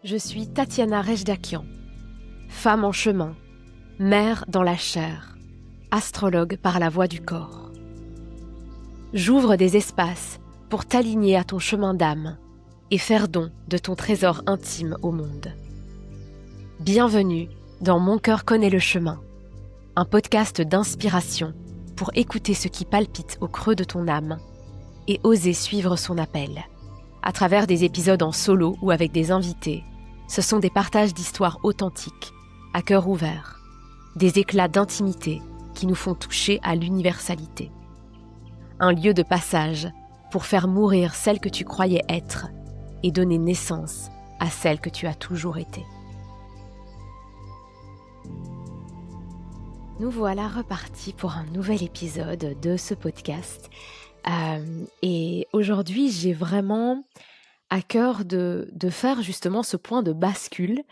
Je suis Tatiana Rejdakian, femme en chemin, mère dans la chair, astrologue par la voix du corps. J'ouvre des espaces pour t'aligner à ton chemin d'âme et faire don de ton trésor intime au monde. Bienvenue dans Mon cœur connaît le chemin, un podcast d'inspiration pour écouter ce qui palpite au creux de ton âme et oser suivre son appel. À travers des épisodes en solo ou avec des invités, ce sont des partages d'histoires authentiques, à cœur ouvert, des éclats d'intimité qui nous font toucher à l'universalité. Un lieu de passage pour faire mourir celle que tu croyais être et donner naissance à celle que tu as toujours été. Nous voilà repartis pour un nouvel épisode de ce podcast. Et aujourd'hui, j'ai vraiment à cœur de faire justement ce point de bascule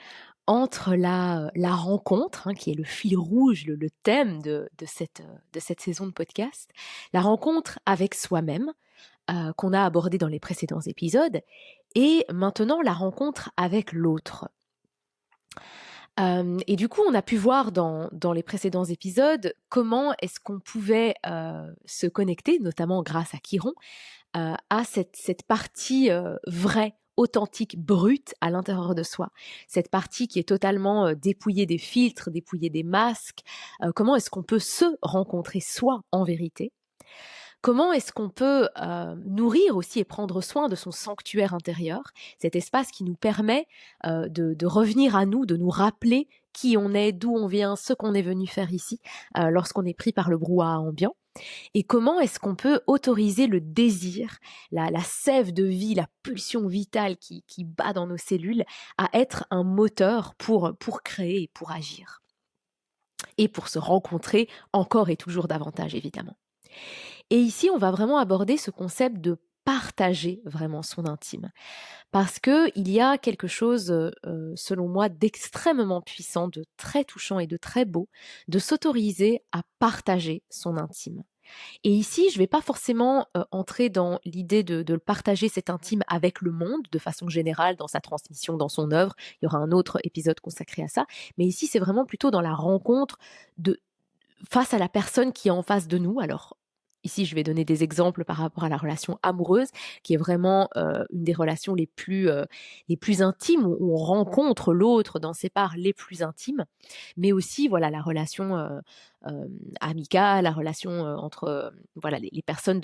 entre la rencontre, qui est le fil rouge, le thème de cette saison de podcast, la rencontre avec soi-même, qu'on a abordé dans les précédents épisodes, et maintenant la rencontre avec l'autre. Et du coup, on a pu voir dans les précédents épisodes comment est-ce qu'on pouvait se connecter, notamment grâce à Chiron, à cette partie vraie, authentique, brute à l'intérieur de soi. Cette partie qui est totalement dépouillée des filtres, dépouillée des masques. Comment est-ce qu'on peut se rencontrer soi en vérité ? Comment est-ce qu'on peut nourrir aussi et prendre soin de son sanctuaire intérieur, cet espace qui nous permet de revenir à nous, de nous rappeler qui on est, d'où on vient, ce qu'on est venu faire ici, lorsqu'on est pris par le brouhaha ambiant. Et comment est-ce qu'on peut autoriser le désir, la sève de vie, la pulsion vitale qui bat dans nos cellules à être un moteur pour créer et pour agir. Et pour se rencontrer encore et toujours davantage, évidemment. Et ici, on va vraiment aborder ce concept de partager vraiment son intime. Parce qu'il y a quelque chose, selon moi, d'extrêmement puissant, de très touchant et de très beau, de s'autoriser à partager son intime. Et ici, je ne vais pas forcément entrer dans l'idée de partager cet intime avec le monde, de façon générale, dans sa transmission, dans son œuvre. Il y aura un autre épisode consacré à ça. Mais ici, c'est vraiment plutôt dans la rencontre face à la personne qui est en face de nous. Alors, ici, je vais donner des exemples par rapport à la relation amoureuse, qui est vraiment une des relations les plus intimes, où on rencontre l'autre dans ses parts les plus intimes, mais aussi voilà, la relation amicale, la relation entre les personnes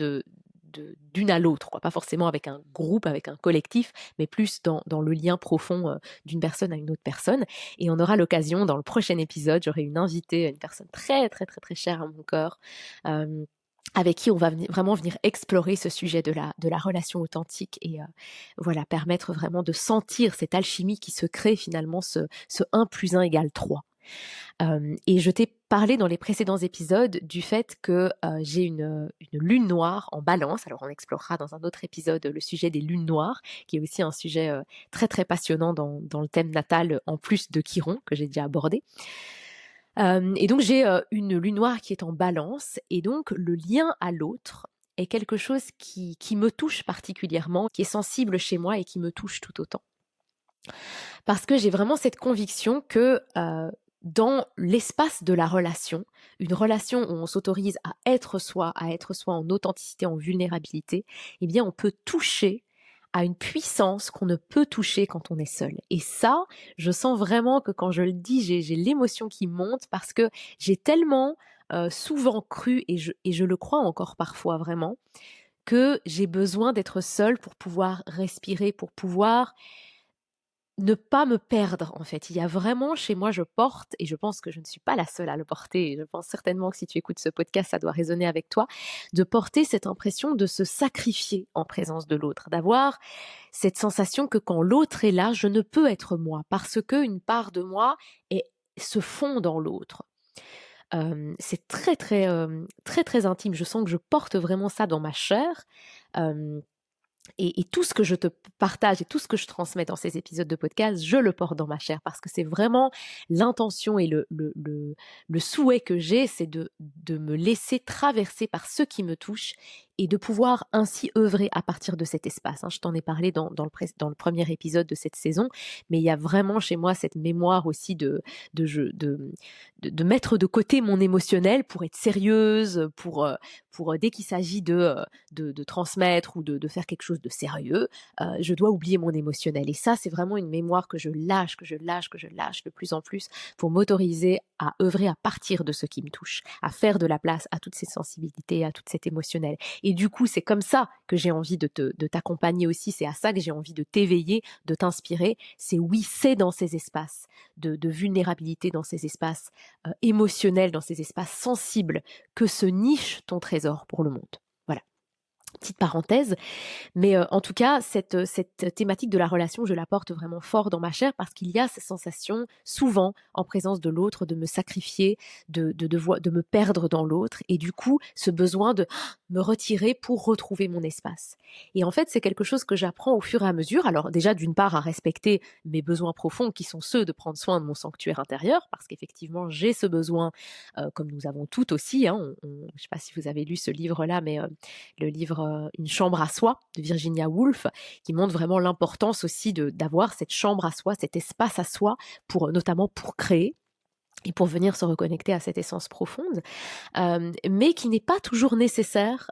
d'une à l'autre, pas forcément avec un groupe, avec un collectif, mais plus dans le lien profond d'une personne à une autre personne. Et on aura l'occasion, dans le prochain épisode, j'aurai une invitée, une personne très, très, très, très chère à mon cœur, avec qui on va vraiment venir explorer ce sujet de la relation authentique et permettre vraiment de sentir cette alchimie qui se crée finalement, ce 1 + 1 = 3. Et je t'ai parlé dans les précédents épisodes du fait que j'ai une lune noire en balance. Alors on explorera dans un autre épisode le sujet des lunes noires, qui est aussi un sujet très très passionnant dans le thème natal, en plus de Chiron, que j'ai déjà abordé. Et donc j'ai une lune noire qui est en balance, et donc le lien à l'autre est quelque chose qui me touche particulièrement, qui est sensible chez moi et qui me touche tout autant. Parce que j'ai vraiment cette conviction que dans l'espace de la relation, une relation où on s'autorise à être soi en authenticité, en vulnérabilité, eh bien on peut toucher à une puissance qu'on ne peut toucher quand on est seul. Et ça, je sens vraiment que quand je le dis, j'ai l'émotion qui monte, parce que j'ai tellement souvent cru, et je le crois encore parfois vraiment, que j'ai besoin d'être seule pour pouvoir respirer, pour pouvoir ne pas me perdre, en fait. Il y a vraiment, chez moi, je porte, et je pense que je ne suis pas la seule à le porter, et je pense certainement que si tu écoutes ce podcast, ça doit résonner avec toi, de porter cette impression de se sacrifier en présence de l'autre, d'avoir cette sensation que quand l'autre est là, je ne peux être moi, parce qu'une part de moi se fond dans l'autre. C'est très, très, très, très intime. Je sens que je porte vraiment ça dans ma chair. Et tout ce que je te partage et tout ce que je transmets dans ces épisodes de podcast, je le porte dans ma chair, parce que c'est vraiment l'intention et le souhait que j'ai, c'est de me laisser traverser par ce qui me touche et de pouvoir ainsi œuvrer à partir de cet espace, hein. Je t'en ai parlé dans le premier épisode de cette saison, mais il y a vraiment chez moi cette mémoire aussi de mettre de côté mon émotionnel pour être sérieuse, pour dès qu'il s'agit de transmettre ou de faire quelque chose de sérieux, je dois oublier mon émotionnel. Et ça, c'est vraiment une mémoire que je lâche, que je lâche, que je lâche de plus en plus pour m'autoriser à œuvrer à partir de ce qui me touche, à faire de la place à toutes ces sensibilités, à toute cette émotionnelle. Et du coup, c'est comme ça que j'ai envie de t'accompagner aussi, c'est à ça que j'ai envie de t'éveiller, de t'inspirer. C'est oui, c'est dans ces espaces de vulnérabilité, dans ces espaces émotionnels, dans ces espaces sensibles que se niche ton trésor pour le monde. Voilà, petite parenthèse. Mais en tout cas, cette thématique de la relation, je la porte vraiment fort dans ma chair parce qu'il y a ces sensations, souvent en présence de l'autre, de me sacrifier, de me perdre dans l'autre et du coup, ce besoin de me retirer pour retrouver mon espace. Et en fait, c'est quelque chose que j'apprends au fur et à mesure. Alors déjà, d'une part, à respecter mes besoins profonds qui sont ceux de prendre soin de mon sanctuaire intérieur parce qu'effectivement, j'ai ce besoin, comme nous avons toutes aussi, hein. Je ne sais pas si vous avez lu ce livre-là, mais le livre Une chambre à soi de Virginia Woolf, qui montre vraiment l'importance aussi d'avoir cette chambre à soi, cet espace à soi, notamment pour créer et pour venir se reconnecter à cette essence profonde, mais qui n'est pas toujours nécessaire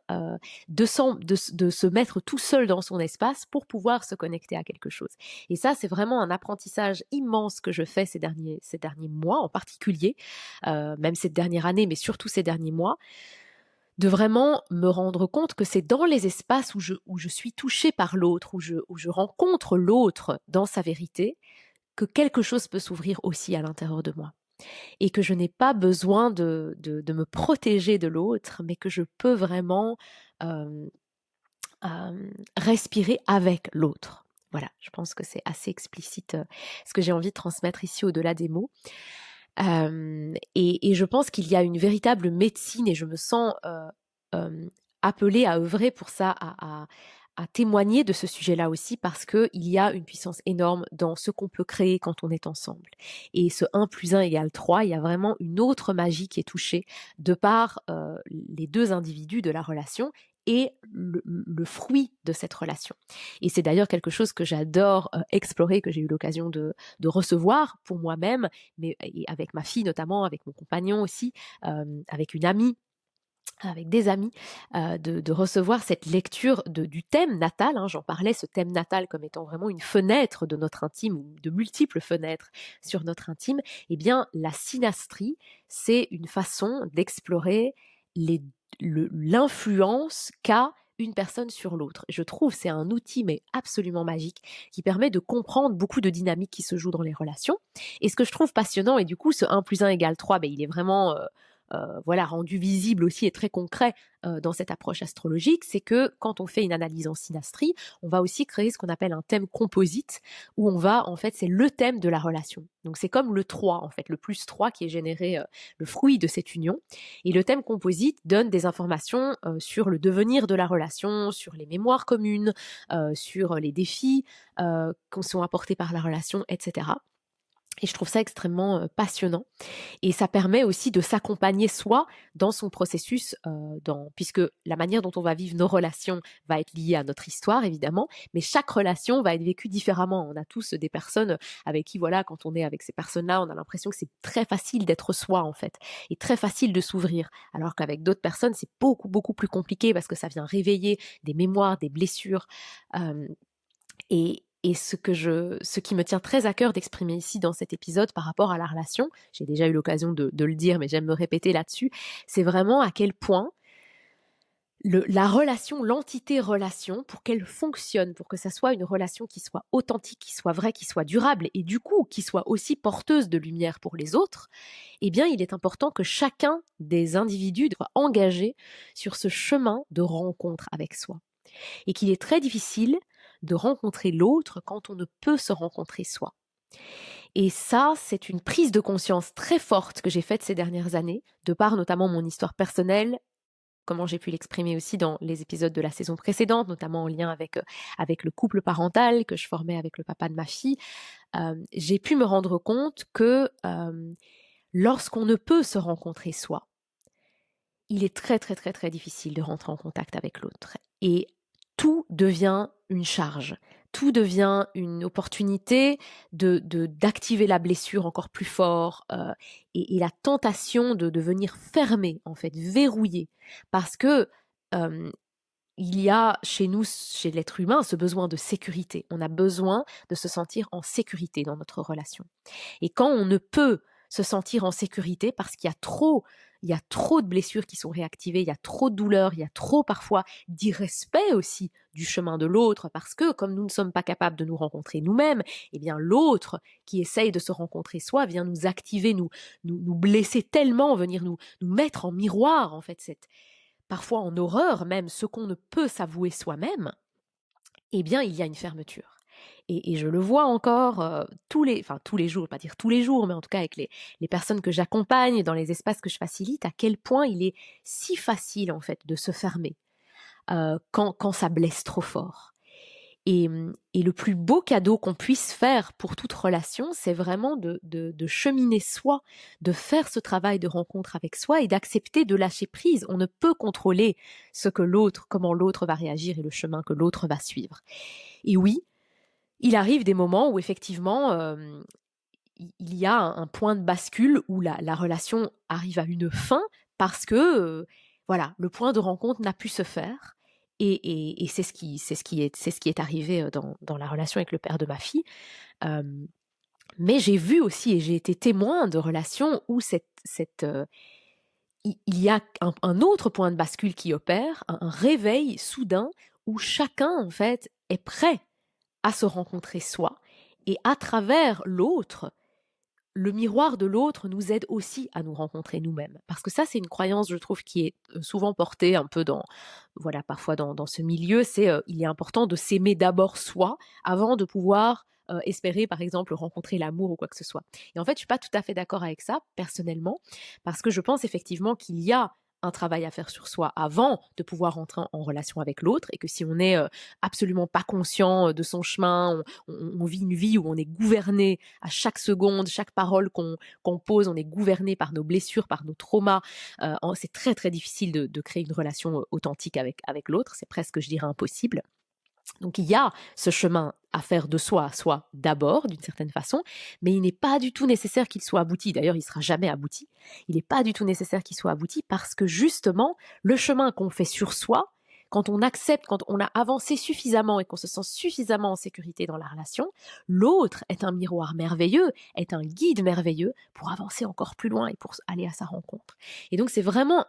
de se mettre tout seul dans son espace pour pouvoir se connecter à quelque chose. Et ça, c'est vraiment un apprentissage immense que je fais ces derniers mois en particulier, même cette dernière année, mais surtout ces derniers mois, de vraiment me rendre compte que c'est dans les espaces où je suis touchée par l'autre, où je rencontre l'autre dans sa vérité, que quelque chose peut s'ouvrir aussi à l'intérieur de moi. Et que je n'ai pas besoin de me protéger de l'autre, mais que je peux vraiment euh, respirer avec l'autre. Voilà, je pense que c'est assez explicite ce que j'ai envie de transmettre ici au-delà des mots. Et je pense qu'il y a une véritable médecine et je me sens appelée à œuvrer pour ça, à témoigner de ce sujet-là aussi parce qu'il y a une puissance énorme dans ce qu'on peut créer quand on est ensemble. Et ce 1 plus 1 égale 3, il y a vraiment une autre magie qui est touchée de par les deux individus de la relation et le fruit de cette relation. Et c'est d'ailleurs quelque chose que j'adore explorer, que j'ai eu l'occasion de recevoir pour moi-même, mais et avec ma fille notamment, avec mon compagnon aussi, avec une amie, avec des amis, de recevoir cette lecture du thème natal, hein, j'en parlais, ce thème natal comme étant vraiment une fenêtre de notre intime, ou de multiples fenêtres sur notre intime. Eh bien, la synastrie, c'est une façon d'explorer l'influence qu'a une personne sur l'autre. Je trouve c'est un outil mais absolument magique qui permet de comprendre beaucoup de dynamiques qui se jouent dans les relations. Et ce que je trouve passionnant, et du coup ce 1 plus 1 égale 3, ben, il est vraiment voilà, rendu visible aussi et très concret dans cette approche astrologique, c'est que quand on fait une analyse en synastrie, on va aussi créer ce qu'on appelle un thème composite, où on va, en fait, c'est le thème de la relation. Donc c'est comme le 3, en fait, le plus 3 qui est généré, le fruit de cette union. Et le thème composite donne des informations sur le devenir de la relation, sur les mémoires communes, sur les défis qui sont apportés par la relation, etc. Et je trouve ça extrêmement passionnant. Et ça permet aussi de s'accompagner soi dans son processus, puisque la manière dont on va vivre nos relations va être liée à notre histoire, évidemment, mais chaque relation va être vécue différemment. On a tous des personnes avec qui, voilà, quand on est avec ces personnes-là, on a l'impression que c'est très facile d'être soi, en fait, et très facile de s'ouvrir. Alors qu'avec d'autres personnes, c'est beaucoup, beaucoup plus compliqué parce que ça vient réveiller des mémoires, des blessures. Euh, et ce qui me tient très à cœur d'exprimer ici dans cet épisode par rapport à la relation, j'ai déjà eu l'occasion de le dire, mais j'aime me répéter là-dessus, c'est vraiment à quel point la relation, l'entité relation, pour qu'elle fonctionne, pour que ça soit une relation qui soit authentique, qui soit vraie, qui soit durable, et du coup, qui soit aussi porteuse de lumière pour les autres, eh bien, il est important que chacun des individus soit engagé sur ce chemin de rencontre avec soi. Et qu'il est très difficile de rencontrer l'autre quand on ne peut se rencontrer soi. Et ça, c'est une prise de conscience très forte que j'ai faite ces dernières années, de par notamment mon histoire personnelle, comment j'ai pu l'exprimer aussi dans les épisodes de la saison précédente, notamment en lien avec le couple parental que je formais avec le papa de ma fille. J'ai pu me rendre compte que lorsqu'on ne peut se rencontrer soi, il est très, très, très, très difficile de rentrer en contact avec l'autre et tout devient une charge. Tout devient une opportunité d'activer la blessure encore plus fort, et la tentation de devenir fermé, en fait, verrouillé. Parce que, hem, il y a chez nous, chez l'être humain, ce besoin de sécurité. On a besoin de se sentir en sécurité dans notre relation. Et quand on ne peut se sentir en sécurité parce il y a trop de blessures qui sont réactivées, il y a trop de douleurs, il y a trop parfois d'irrespect aussi du chemin de l'autre parce que comme nous ne sommes pas capables de nous rencontrer nous-mêmes, eh bien l'autre qui essaye de se rencontrer soi vient nous activer, nous blesser tellement, venir nous mettre en miroir en fait parfois en horreur même ce qu'on ne peut s'avouer soi-même, eh bien, il y a une fermeture. Et je le vois encore tous les jours, pas dire tous les jours, mais en tout cas avec les personnes que j'accompagne dans les espaces que je facilite, à quel point il est si facile en fait de se fermer quand ça blesse trop fort. Et le plus beau cadeau qu'on puisse faire pour toute relation, c'est vraiment de cheminer soi, de faire ce travail de rencontre avec soi et d'accepter de lâcher prise. On ne peut contrôler comment l'autre va réagir et le chemin que l'autre va suivre. Et oui, il arrive des moments où effectivement, il y a un point de bascule où la relation arrive à une fin parce que, voilà, le point de rencontre n'a pu se faire et c'est ce qui est arrivé, dans la relation avec le père de ma fille. Hem, mais j'ai vu aussi et j'ai été témoin de relations où il y a un autre point de bascule qui opère, un réveil soudain où chacun, en fait, est prêt à se rencontrer soi et à travers l'autre, le miroir de l'autre nous aide aussi à nous rencontrer nous-mêmes. Parce que ça, c'est une croyance, je trouve, qui est souvent portée un peu voilà, parfois dans ce milieu, c'est il est important de s'aimer d'abord soi avant de pouvoir espérer, par exemple, rencontrer l'amour ou quoi que ce soit. Et en fait, je suis pas tout à fait d'accord avec ça, personnellement, parce que je pense effectivement qu'il y a un travail à faire sur soi avant de pouvoir entrer en relation avec l'autre et que si on n'est absolument pas conscient de son chemin, on vit une vie où on est gouverné à chaque seconde, chaque parole qu'on pose, on est gouverné par nos blessures, par nos traumas. C'est très très difficile de créer une relation authentique avec l'autre, c'est presque, je dirais, impossible. Donc il y a ce chemin à faire de soi à soi d'abord, d'une certaine façon, mais il n'est pas du tout nécessaire qu'il soit abouti. D'ailleurs, il ne sera jamais abouti. Il n'est pas du tout nécessaire qu'il soit abouti parce que justement, le chemin qu'on fait sur soi, quand on accepte, quand on a avancé suffisamment et qu'on se sent suffisamment en sécurité dans la relation, l'autre est un miroir merveilleux, est un guide merveilleux pour avancer encore plus loin et pour aller à sa rencontre. Et donc c'est vraiment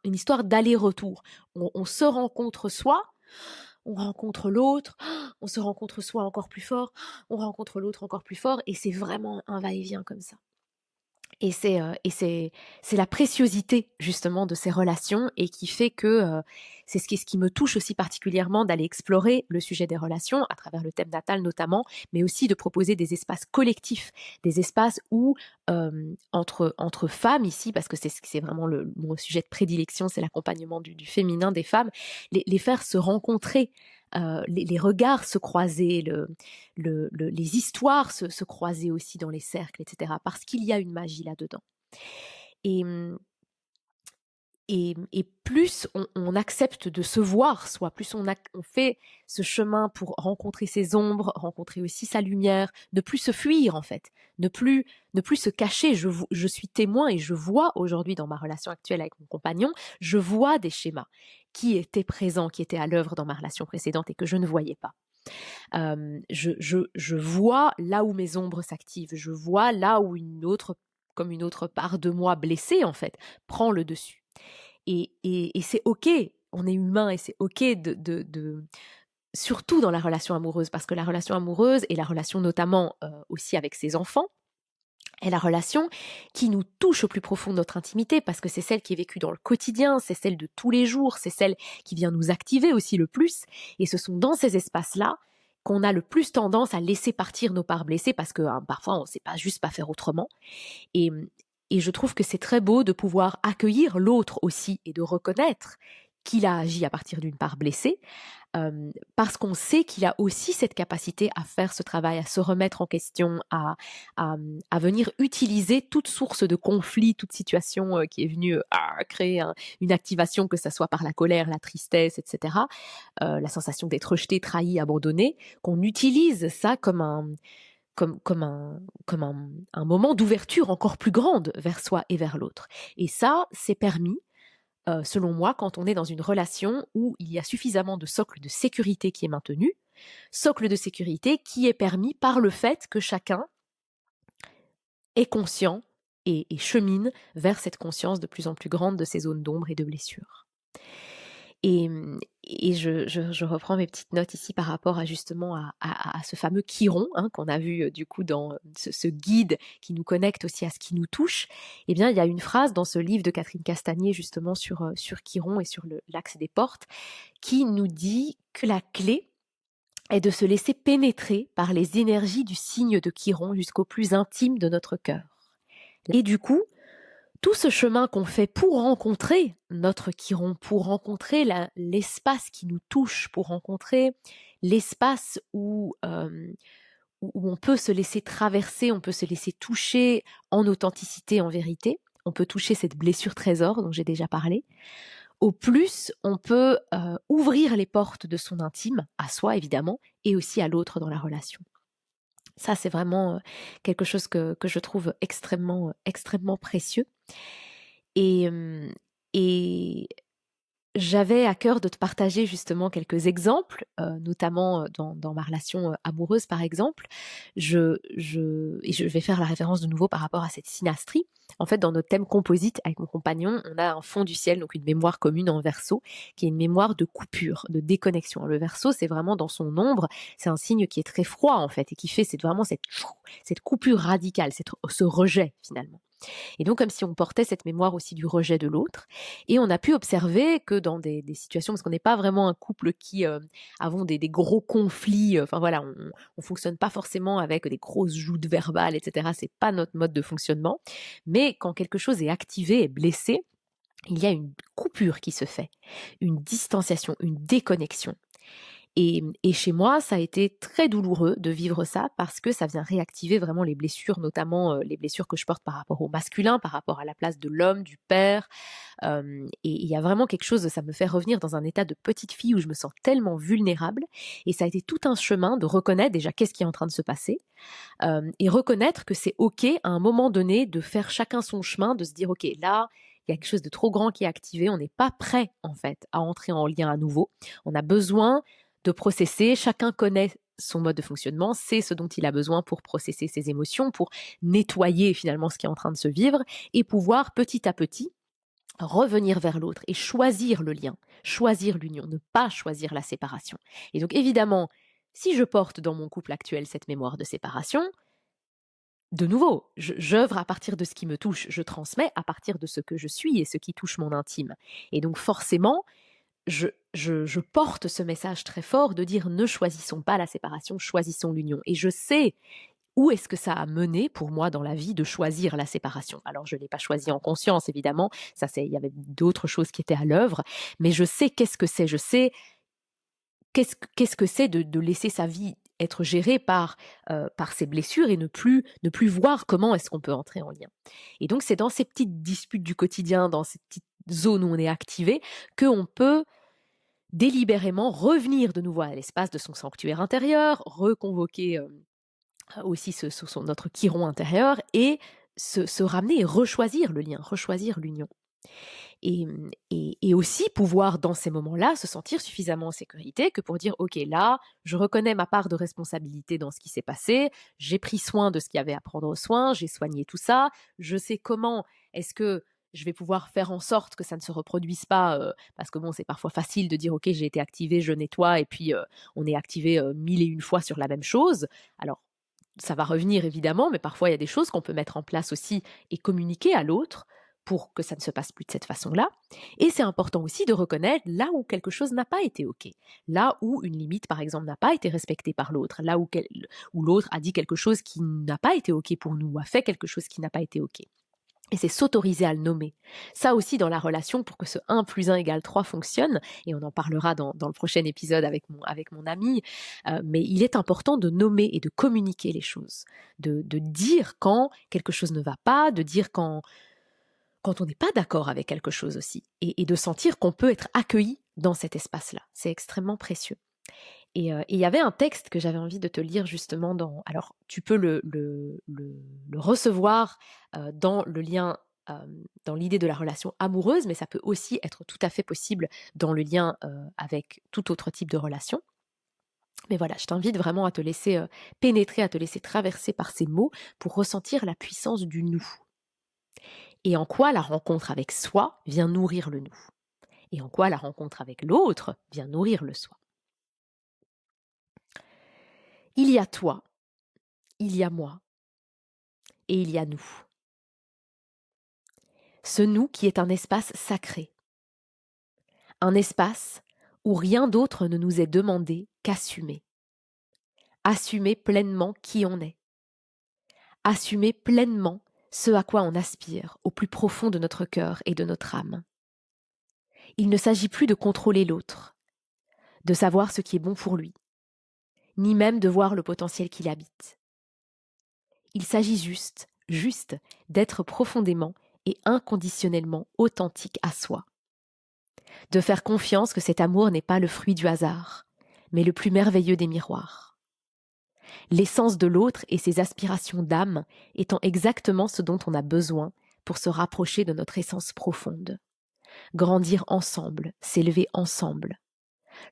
une histoire d'aller-retour. On se rencontre soi, on rencontre l'autre, on se rencontre soi encore plus fort, on rencontre l'autre encore plus fort, et c'est vraiment un va-et-vient comme ça. Et c'est la préciosité justement de ces relations et qui fait que c'est ce qui me touche aussi particulièrement d'aller explorer le sujet des relations à travers le thème natal notamment, mais aussi de proposer des espaces collectifs, des espaces où entre femmes ici, parce que c'est vraiment mon sujet de prédilection, c'est l'accompagnement du féminin des femmes, les faire se rencontrer, les regards se croiser, les histoires se croiser aussi dans les cercles, etc. Parce qu'il y a une magie là-dedans. Et, et plus on accepte de se voir soi, plus on fait ce chemin pour rencontrer ses ombres, rencontrer aussi sa lumière, ne plus se fuir en fait, ne plus se cacher. Je suis témoin et je vois aujourd'hui dans ma relation actuelle avec mon compagnon, je vois des schémas qui étaient présents, qui étaient à l'œuvre dans ma relation précédente et que je ne voyais pas. Je vois là où mes ombres s'activent, je vois là où comme une autre part de moi blessée en fait, prend le dessus. Et c'est ok, on est humain et c'est ok surtout dans la relation amoureuse, parce que la relation amoureuse et la relation notamment aussi avec ses enfants, est la relation qui nous touche au plus profond de notre intimité, parce que c'est celle qui est vécue dans le quotidien, c'est celle de tous les jours, c'est celle qui vient nous activer aussi le plus. Et ce sont dans ces espaces-là qu'on a le plus tendance à laisser partir nos parts blessées, parce que parfois on ne sait pas juste pas faire autrement. Et, et je trouve que c'est très beau de pouvoir accueillir l'autre aussi et de reconnaître qu'il a agi à partir d'une part blessée, parce qu'on sait qu'il a aussi cette capacité à faire ce travail, à se remettre en question, à venir utiliser toute source de conflit, toute situation qui est venue créer une activation, que ce soit par la colère, la tristesse, etc., la sensation d'être rejeté, trahi, abandonné, qu'on utilise ça comme un moment d'ouverture encore plus grande vers soi et vers l'autre. Et ça, c'est permis, selon moi, quand on est dans une relation où il y a suffisamment de socle de sécurité qui est maintenu, socle de sécurité qui est permis par le fait que chacun est conscient et chemine vers cette conscience de plus en plus grande de ses zones d'ombre et de blessures. Et, et je reprends mes petites notes ici par rapport à justement à ce fameux chiron qu'on a vu du coup dans ce guide qui nous connecte aussi à ce qui nous touche. Eh bien, il y a une phrase dans ce livre de Catherine Castagnier justement sur Chiron et sur l'axe des portes qui nous dit que la clé est de se laisser pénétrer par les énergies du signe de Chiron jusqu'au plus intime de notre cœur. Et du coup, tout ce chemin qu'on fait pour rencontrer notre Chiron, pour rencontrer l'espace qui nous touche, pour rencontrer l'espace où on peut se laisser traverser, on peut se laisser toucher en authenticité, en vérité, on peut toucher cette blessure trésor dont j'ai déjà parlé, au plus on peut ouvrir les portes de son intime, à soi évidemment, et aussi à l'autre dans la relation. Ça, c'est vraiment quelque chose que je trouve extrêmement, extrêmement précieux. Et, et j'avais à cœur de te partager justement quelques exemples, notamment dans ma relation amoureuse par exemple. Et je vais faire la référence de nouveau par rapport à cette synastrie. En fait, dans notre thème composite avec mon compagnon, on a un fond du ciel, donc une mémoire commune en Verseau, qui est une mémoire de coupure, de déconnexion. Le Verseau, c'est vraiment dans son ombre, c'est un signe qui est très froid en fait, et qui fait vraiment cette coupure radicale, ce rejet finalement. Et donc, comme si on portait cette mémoire aussi du rejet de l'autre. Et on a pu observer que dans des situations, parce qu'on n'est pas vraiment un couple qui avons des gros conflits, enfin voilà, on fonctionne pas forcément avec des grosses joutes verbales, etc. C'est pas notre mode de fonctionnement. Mais quand quelque chose est activé et blessé, il y a une coupure qui se fait, une distanciation, une déconnexion. Et chez moi, ça a été très douloureux de vivre ça parce que ça vient réactiver vraiment les blessures, notamment les blessures que je porte par rapport au masculin, par rapport à la place de l'homme, du père. Et il y a vraiment quelque chose, ça me fait revenir dans un état de petite fille où je me sens tellement vulnérable. Et ça a été tout un chemin de reconnaître déjà qu'est-ce qui est en train de se passer et reconnaître que c'est OK à un moment donné de faire chacun son chemin, de se dire OK, là, il y a quelque chose de trop grand qui est activé, on n'est pas prêt en fait à entrer en lien à nouveau. On a besoin de processer, chacun connaît son mode de fonctionnement, c'est ce dont il a besoin pour processer ses émotions, pour nettoyer finalement ce qui est en train de se vivre et pouvoir petit à petit revenir vers l'autre et choisir le lien, choisir l'union, ne pas choisir la séparation. Et donc évidemment, si je porte dans mon couple actuel cette mémoire de séparation, de nouveau, j'œuvre à partir de ce qui me touche, je transmets à partir de ce que je suis et ce qui touche mon intime. Et donc forcément, je porte ce message très fort de dire ne choisissons pas la séparation, choisissons l'union. Et je sais où est-ce que ça a mené pour moi dans la vie de choisir la séparation. Alors je ne l'ai pas choisi en conscience évidemment, il y avait d'autres choses qui étaient à l'œuvre, mais je sais qu'est-ce que c'est, je sais qu'est-ce que c'est de laisser sa vie être gérée par ses blessures et ne plus voir comment est-ce qu'on peut entrer en lien. Et donc c'est dans ces petites disputes du quotidien, dans ces petites zones où on est activé, qu'on peut délibérément revenir de nouveau à l'espace de son sanctuaire intérieur, reconvoquer aussi notre chiron intérieur et se ramener et rechoisir le lien, rechoisir l'union. Et aussi pouvoir, dans ces moments-là, se sentir suffisamment en sécurité que pour dire, OK, là, je reconnais ma part de responsabilité dans ce qui s'est passé, j'ai pris soin de ce qu'il y avait à prendre soin, j'ai soigné tout ça, je sais comment est-ce que je vais pouvoir faire en sorte que ça ne se reproduise pas, parce que bon, c'est parfois facile de dire, OK, j'ai été activé, je nettoie, et puis on est activé 1000 et une fois sur la même chose. Alors, ça va revenir évidemment, mais parfois il y a des choses qu'on peut mettre en place aussi et communiquer à l'autre pour que ça ne se passe plus de cette façon-là. Et c'est important aussi de reconnaître là où quelque chose n'a pas été OK. Là où une limite, par exemple, n'a pas été respectée par l'autre. Là où l'autre a dit quelque chose qui n'a pas été OK pour nous, ou a fait quelque chose qui n'a pas été OK. Et c'est s'autoriser à le nommer. Ça aussi, dans la relation, pour que ce 1 plus 1 égale 3 fonctionne, et on en parlera dans le prochain épisode avec mon ami, mais il est important de nommer et de communiquer les choses, de dire quand quelque chose ne va pas, de dire quand on n'est pas d'accord avec quelque chose aussi, et de sentir qu'on peut être accueilli dans cet espace-là. C'est extrêmement précieux. Et il y avait un texte que j'avais envie de te lire justement dans... Alors, tu peux le recevoir dans le lien, dans l'idée de la relation amoureuse, mais ça peut aussi être tout à fait possible dans le lien avec tout autre type de relation. Mais voilà, je t'invite vraiment à te laisser pénétrer, à te laisser traverser par ces mots pour ressentir la puissance du nous. Et en quoi la rencontre avec soi vient nourrir le nous. Et en quoi la rencontre avec l'autre vient nourrir le soi. Il y a toi, il y a moi, et il y a nous. Ce nous qui est un espace sacré. Un espace où rien d'autre ne nous est demandé qu'assumer. Assumer pleinement qui on est. Assumer pleinement ce à quoi on aspire au plus profond de notre cœur et de notre âme. Il ne s'agit plus de contrôler l'autre, de savoir ce qui est bon pour lui, ni même de voir le potentiel qu'il habite. Il s'agit juste d'être profondément et inconditionnellement authentique à soi. De faire confiance que cet amour n'est pas le fruit du hasard, mais le plus merveilleux des miroirs. L'essence de l'autre et ses aspirations d'âme étant exactement ce dont on a besoin pour se rapprocher de notre essence profonde. Grandir ensemble, s'élever ensemble.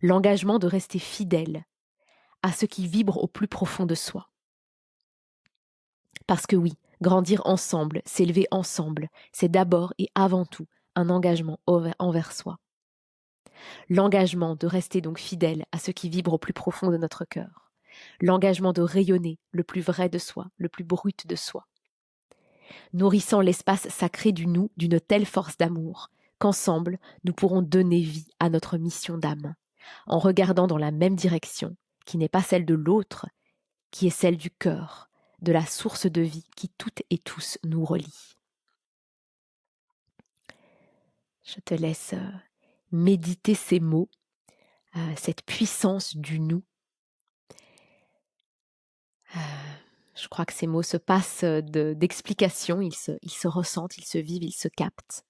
L'engagement de rester fidèle à ce qui vibre au plus profond de soi. Parce que oui, grandir ensemble, s'élever ensemble, c'est d'abord et avant tout un engagement envers soi. L'engagement de rester donc fidèle à ce qui vibre au plus profond de notre cœur. L'engagement de rayonner le plus vrai de soi, le plus brut de soi. Nourrissant l'espace sacré du nous d'une telle force d'amour qu'ensemble, nous pourrons donner vie à notre mission d'âme, en regardant dans la même direction, qui n'est pas celle de l'autre, qui est celle du cœur, de la source de vie qui toutes et tous nous relie. Je te laisse méditer ces mots, cette puissance du nous. Je crois que ces mots se passent d'explication, ils se ressentent, ils se vivent, ils se captent.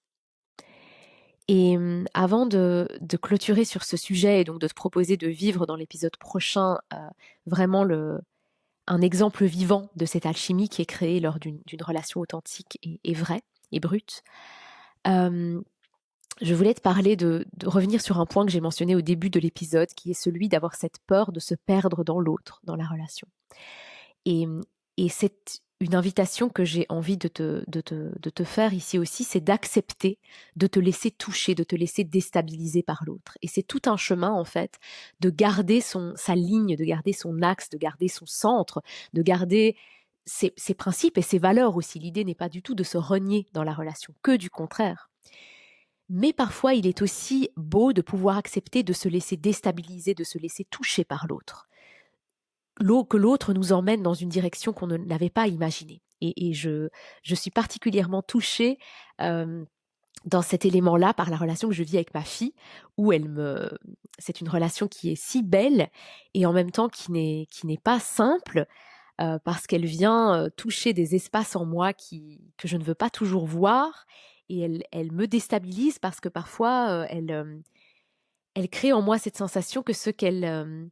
Et avant de clôturer sur ce sujet et donc de te proposer de vivre dans l'épisode prochain vraiment un exemple vivant de cette alchimie qui est créée lors d'une relation authentique et vraie et brute, je voulais te parler de revenir sur un point que j'ai mentionné au début de l'épisode, qui est celui d'avoir cette peur de se perdre dans l'autre, dans la relation. Et c'est une invitation que j'ai envie de te faire ici aussi, c'est d'accepter de te laisser toucher, de te laisser déstabiliser par l'autre. Et c'est tout un chemin, en fait, de garder sa ligne, de garder son axe, de garder son centre, de garder ses principes et ses valeurs aussi. L'idée n'est pas du tout de se renier dans la relation, que du contraire. Mais parfois, il est aussi beau de pouvoir accepter de se laisser déstabiliser, de se laisser toucher par l'autre. Que l'autre nous emmène dans une direction qu'on n'avait pas imaginée. Et je suis particulièrement touchée dans cet élément-là par la relation que je vis avec ma fille, où c'est une relation qui est si belle et en même temps qui n'est pas simple, parce qu'elle vient toucher des espaces en moi que je ne veux pas toujours voir, et elle me déstabilise parce que parfois elle crée en moi cette sensation que ce qu'elle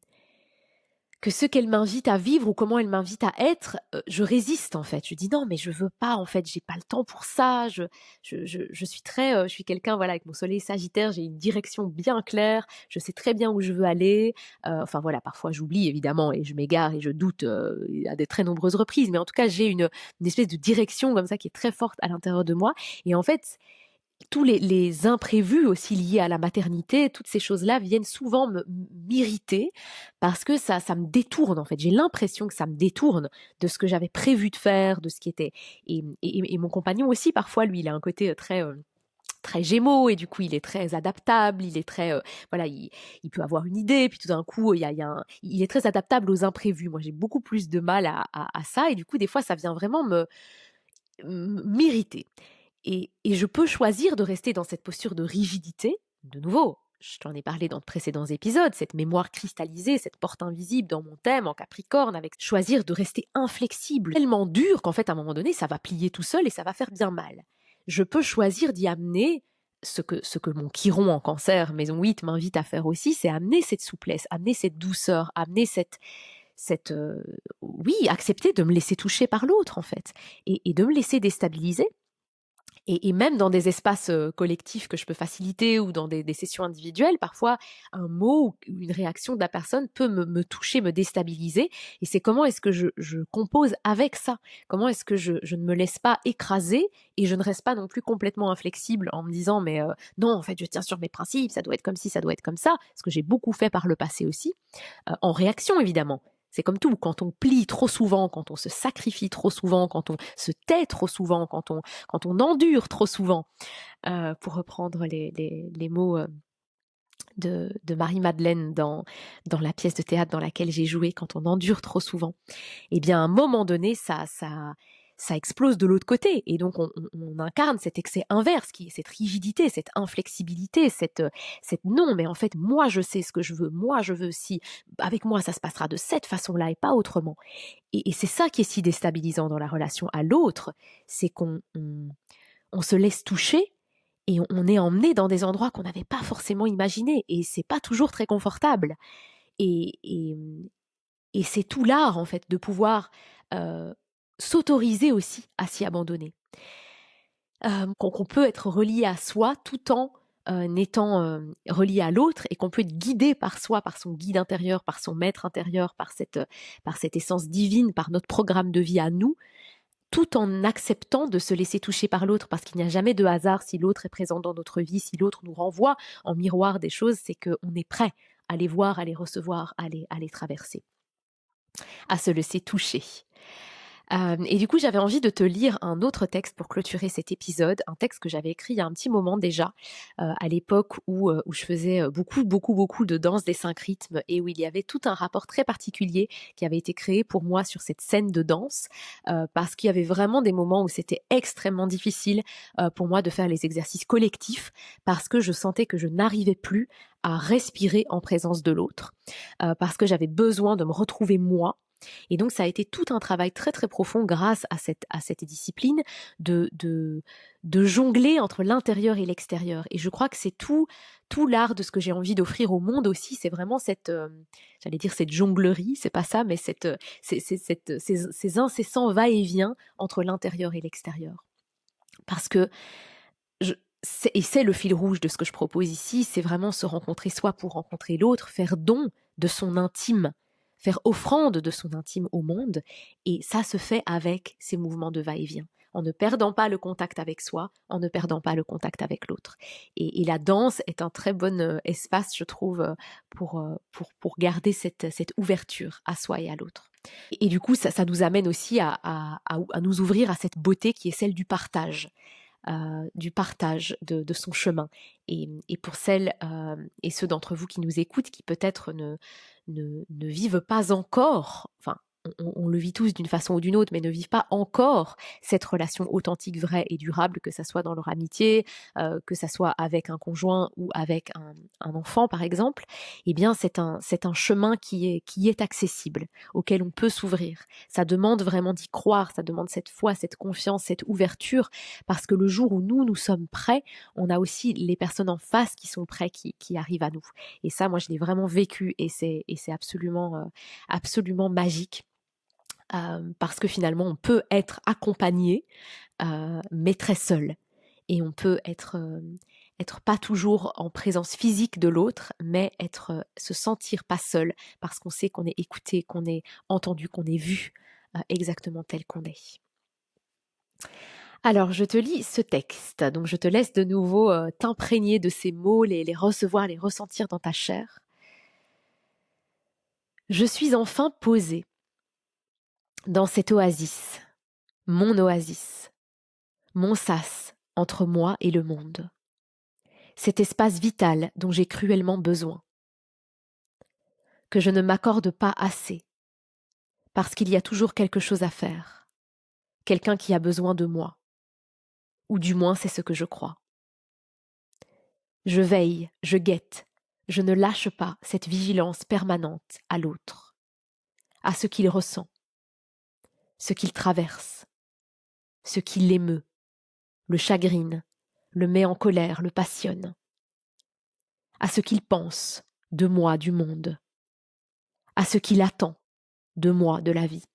m'invite à vivre ou comment elle m'invite à être, je résiste en fait. Je dis non, mais je veux pas en fait, j'ai pas le temps pour ça. Je suis je suis quelqu'un, voilà, avec mon soleil sagittaire, j'ai une direction bien claire, je sais très bien où je veux aller. Enfin voilà, parfois j'oublie évidemment et je m'égare et je doute à de très nombreuses reprises, mais en tout cas j'ai une espèce de direction comme ça qui est très forte à l'intérieur de moi. Et en fait, tous les imprévus aussi liés à la maternité, toutes ces choses-là viennent souvent m'irriter parce que ça me détourne en fait. J'ai l'impression que ça me détourne de ce que j'avais prévu de faire, de ce qui était... Et mon compagnon aussi, parfois, lui, il a un côté très Gémeaux et du coup il est très adaptable, il est très voilà, il peut avoir une idée puis tout d'un coup il est très adaptable aux imprévus. Moi j'ai beaucoup plus de mal à ça et du coup des fois ça vient vraiment m'irriter. Et je peux choisir de rester dans cette posture de rigidité. De nouveau, je t'en ai parlé dans de précédents épisodes, cette mémoire cristallisée, cette porte invisible dans mon thème en Capricorne, avec choisir de rester inflexible, tellement dur qu'en fait, à un moment donné, ça va plier tout seul et ça va faire bien mal. Je peux choisir d'y amener ce que mon chiron en Cancer, maison 8, m'invite à faire aussi, c'est amener cette souplesse, amener cette douceur, amener oui, accepter de me laisser toucher par l'autre, en fait, et de me laisser déstabiliser. Et même dans des espaces collectifs que je peux faciliter ou dans des sessions individuelles, parfois un mot ou une réaction de la personne peut me toucher, me déstabiliser. Et c'est comment est-ce que je compose avec ça? Comment est-ce que je ne me laisse pas écraser et je ne reste pas non plus complètement inflexible en me disant mais non, en fait, je tiens sur mes principes, ça doit être comme ci, ça doit être comme ça, ce que j'ai beaucoup fait par le passé aussi, en réaction évidemment. C'est comme tout, quand on plie trop souvent, quand on se sacrifie trop souvent, quand on se tait trop souvent, quand on endure trop souvent, pour reprendre les mots de Marie-Madeleine dans la pièce de théâtre dans laquelle j'ai joué, quand on endure trop souvent, eh bien à un moment donné, ça explose de l'autre côté. Et donc on incarne cet excès inverse, qui est cette rigidité, cette inflexibilité, cette non, mais en fait, moi je sais ce que je veux, moi je veux si, avec moi ça se passera de cette façon-là et pas autrement. Et c'est ça qui est si déstabilisant dans la relation à l'autre, c'est on se laisse toucher et on est emmené dans des endroits qu'on n'avait pas forcément imaginés. Et c'est pas toujours très confortable. Et, et, et c'est tout l'art, en fait, de pouvoir s'autoriser aussi à s'y abandonner. Qu'on peut être relié à soi tout en étant relié à l'autre, et qu'on peut être guidé par soi, par son guide intérieur, par son maître intérieur, par cette essence divine, par notre programme de vie à nous, tout en acceptant de se laisser toucher par l'autre, parce qu'il n'y a jamais de hasard si l'autre est présent dans notre vie, si l'autre nous renvoie en miroir des choses, c'est qu'on est prêt à les voir, à les recevoir, à les traverser, à se laisser toucher. Et du coup, j'avais envie de te lire un autre texte pour clôturer cet épisode, un texte que j'avais écrit il y a un petit moment déjà, à l'époque où je faisais beaucoup de danse des 5 rythmes, et où il y avait tout un rapport très particulier qui avait été créé pour moi sur cette scène de danse, parce qu'il y avait vraiment des moments où c'était extrêmement difficile pour moi de faire les exercices collectifs, parce que je sentais que je n'arrivais plus à respirer en présence de l'autre, parce que j'avais besoin de me retrouver moi. Et donc, ça a été tout un travail très, très profond grâce à cette discipline de jongler entre l'intérieur et l'extérieur. Et je crois que c'est tout l'art de ce que j'ai envie d'offrir au monde aussi. C'est vraiment j'allais dire cette jonglerie, c'est pas ça, mais ces incessants va-et-vient entre l'intérieur et l'extérieur. Parce que c'est le fil rouge de ce que je propose ici, c'est vraiment se rencontrer soi pour rencontrer l'autre, faire don de son intime, faire offrande de son intime au monde, et ça se fait avec ces mouvements de va-et-vient, en ne perdant pas le contact avec soi, en ne perdant pas le contact avec l'autre. Et la danse est un très bon espace, je trouve, pour garder cette ouverture à soi et à l'autre. Et du coup, ça nous amène aussi à nous ouvrir à cette beauté qui est celle du partage. Du partage de son chemin. Et pour celles et ceux d'entre vous qui nous écoutent, qui peut-être ne vivent pas encore, enfin, on le vit tous d'une façon ou d'une autre, mais ne vivent pas encore cette relation authentique, vraie et durable, que ça soit dans leur amitié, que ça soit avec un conjoint ou avec un enfant, par exemple, eh bien, c'est un chemin qui est accessible, auquel on peut s'ouvrir. Ça demande vraiment d'y croire, ça demande cette foi, cette confiance, cette ouverture, parce que le jour où nous sommes prêts, on a aussi les personnes en face qui sont prêts, qui arrivent à nous. Et ça, moi, je l'ai vraiment vécu, et c'est absolument magique. Parce que finalement, on peut être accompagné, mais très seul. Et on peut être pas toujours en présence physique de l'autre, mais se sentir pas seul, parce qu'on sait qu'on est écouté, qu'on est entendu, qu'on est vu exactement tel qu'on est. Alors, je te lis ce texte, donc je te laisse de nouveau t'imprégner de ces mots, les recevoir, les ressentir dans ta chair. Je suis enfin posée dans cette oasis, mon sas entre moi et le monde. Cet espace vital dont j'ai cruellement besoin, que je ne m'accorde pas assez, parce qu'il y a toujours quelque chose à faire, quelqu'un qui a besoin de moi, ou du moins c'est ce que je crois. Je veille, je guette, je ne lâche pas cette vigilance permanente à l'autre, à ce qu'il ressent, ce qu'il traverse, ce qui l'émeut, le chagrine, le met en colère, le passionne, à ce qu'il pense de moi, du monde, à ce qu'il attend de moi, de la vie,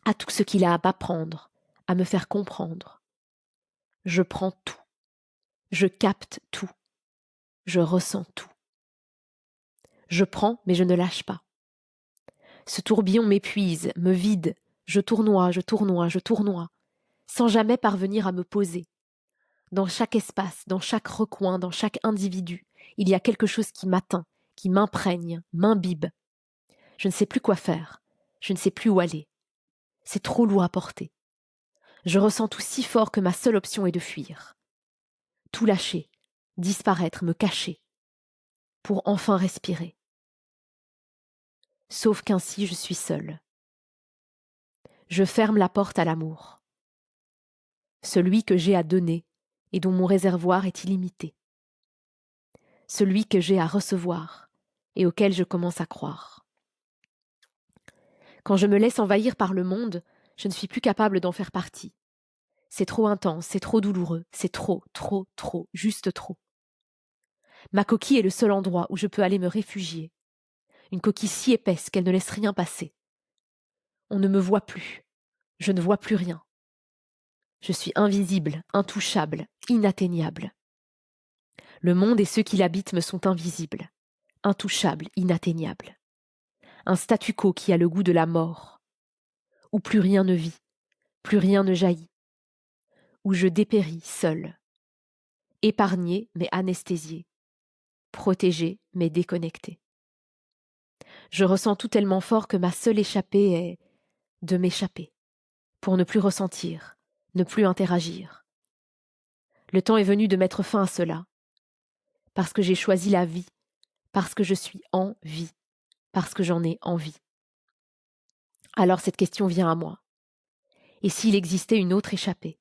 à tout ce qu'il a à m'apprendre, à me faire comprendre. Je prends tout, je capte tout, je ressens tout. Je prends, mais je ne lâche pas. Ce tourbillon m'épuise, me vide, je tournoie, sans jamais parvenir à me poser. Dans chaque espace, dans chaque recoin, dans chaque individu, il y a quelque chose qui m'atteint, qui m'imprègne, m'imbibe. Je ne sais plus quoi faire, je ne sais plus où aller. C'est trop lourd à porter. Je ressens tout si fort que ma seule option est de fuir. Tout lâcher, disparaître, me cacher, pour enfin respirer. Sauf qu'ainsi je suis seule. Je ferme la porte à l'amour. Celui que j'ai à donner et dont mon réservoir est illimité. Celui que j'ai à recevoir et auquel je commence à croire. Quand je me laisse envahir par le monde, je ne suis plus capable d'en faire partie. C'est trop intense, c'est trop douloureux, c'est trop, juste trop. Ma coquille est le seul endroit où je peux aller me réfugier. Une coquille si épaisse qu'elle ne laisse rien passer. On ne me voit plus. Je ne vois plus rien. Je suis invisible, intouchable, inatteignable. Le monde et ceux qui l'habitent me sont invisibles, intouchables, inatteignables. Un statu quo qui a le goût de la mort, où plus rien ne vit, plus rien ne jaillit, où je dépéris seul, épargné mais anesthésié, protégé mais déconnecté. Je ressens tout tellement fort que ma seule échappée est de m'échapper, pour ne plus ressentir, ne plus interagir. Le temps est venu de mettre fin à cela, parce que j'ai choisi la vie, parce que je suis en vie, parce que j'en ai envie. Alors cette question vient à moi. Et s'il existait une autre échappée?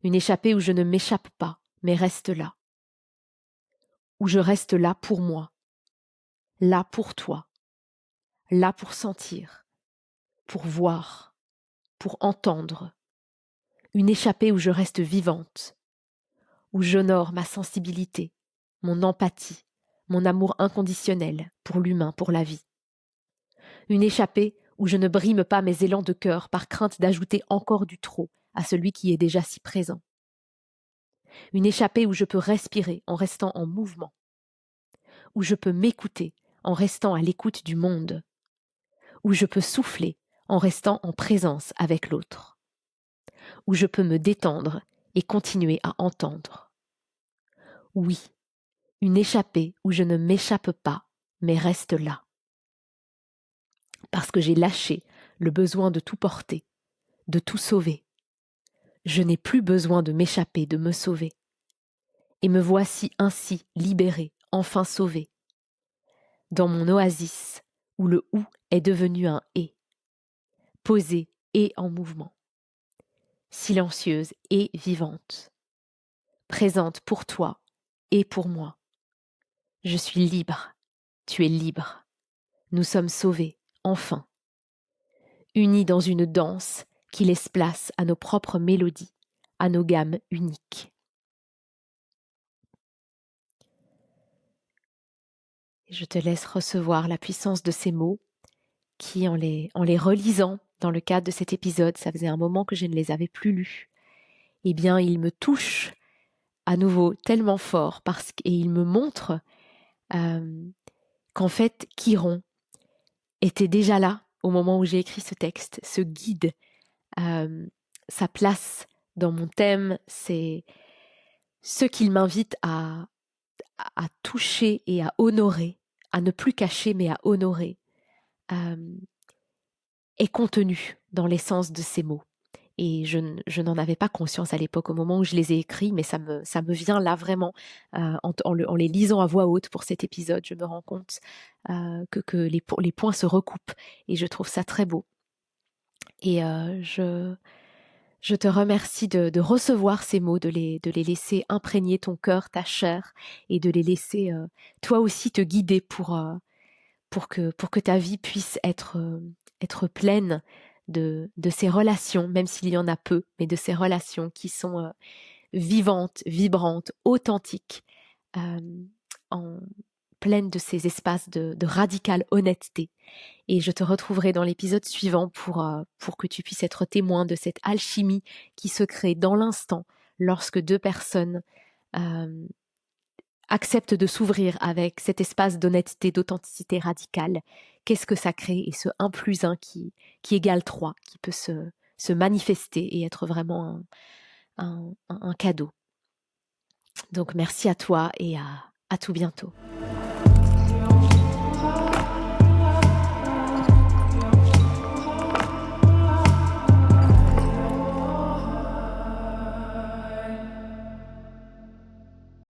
Une échappée où je ne m'échappe pas, mais reste là. Où je reste là pour moi, là pour toi, là pour sentir, pour voir, pour entendre. Une échappée où je reste vivante, où j'honore ma sensibilité, mon empathie, mon amour inconditionnel pour l'humain, pour la vie. Une échappée où je ne brime pas mes élans de cœur par crainte d'ajouter encore du trop à celui qui est déjà si présent. Une échappée où je peux respirer en restant en mouvement, où je peux m'écouter en restant à l'écoute du monde, où je peux souffler en restant en présence avec l'autre, où je peux me détendre et continuer à entendre. Oui, une échappée où je ne m'échappe pas, mais reste là. Parce que j'ai lâché le besoin de tout porter, de tout sauver. Je n'ai plus besoin de m'échapper, de me sauver. Et me voici ainsi libérée, enfin sauvée. Dans mon oasis, où le ou est devenu un et, posée et en mouvement, silencieuse et vivante, présente pour toi et pour moi. Je suis libre, tu es libre. Nous sommes sauvés, enfin, unis dans une danse qui laisse place à nos propres mélodies, à nos gammes uniques. Je te laisse recevoir la puissance de ces mots qui, en les relisant dans le cadre de cet épisode, ça faisait un moment que je ne les avais plus lus, eh bien, ils me touchent à nouveau tellement fort et ils me montrent qu'en fait, Chiron était déjà là au moment où j'ai écrit ce texte, ce guide, sa place dans mon thème, c'est ce qu'il m'invite à toucher et à honorer, à ne plus cacher mais à honorer, est contenu dans l'essence de ces mots. Et je n'en avais pas conscience à l'époque au moment où je les ai écrits, mais ça me vient là vraiment en les lisant à voix haute pour cet épisode. Je me rends compte que les points se recoupent et je trouve ça très beau. Et Je te remercie de recevoir ces mots, de les laisser imprégner ton cœur, ta chair, et de les laisser toi aussi te guider pour que ta vie puisse être pleine de ces relations, même s'il y en a peu, mais de ces relations qui sont vivantes, vibrantes, authentiques, euh, en pleines de ces espaces de radicale honnêteté. Et je te retrouverai dans l'épisode suivant pour que tu puisses être témoin de cette alchimie qui se crée dans l'instant lorsque deux personnes euh, acceptent de s'ouvrir avec cet espace d'honnêteté, d'authenticité radicale. Qu'est-ce que ça crée? Et ce 1 plus 1 qui égale 3, qui peut se manifester et être vraiment un cadeau. Donc merci à toi et à tout bientôt.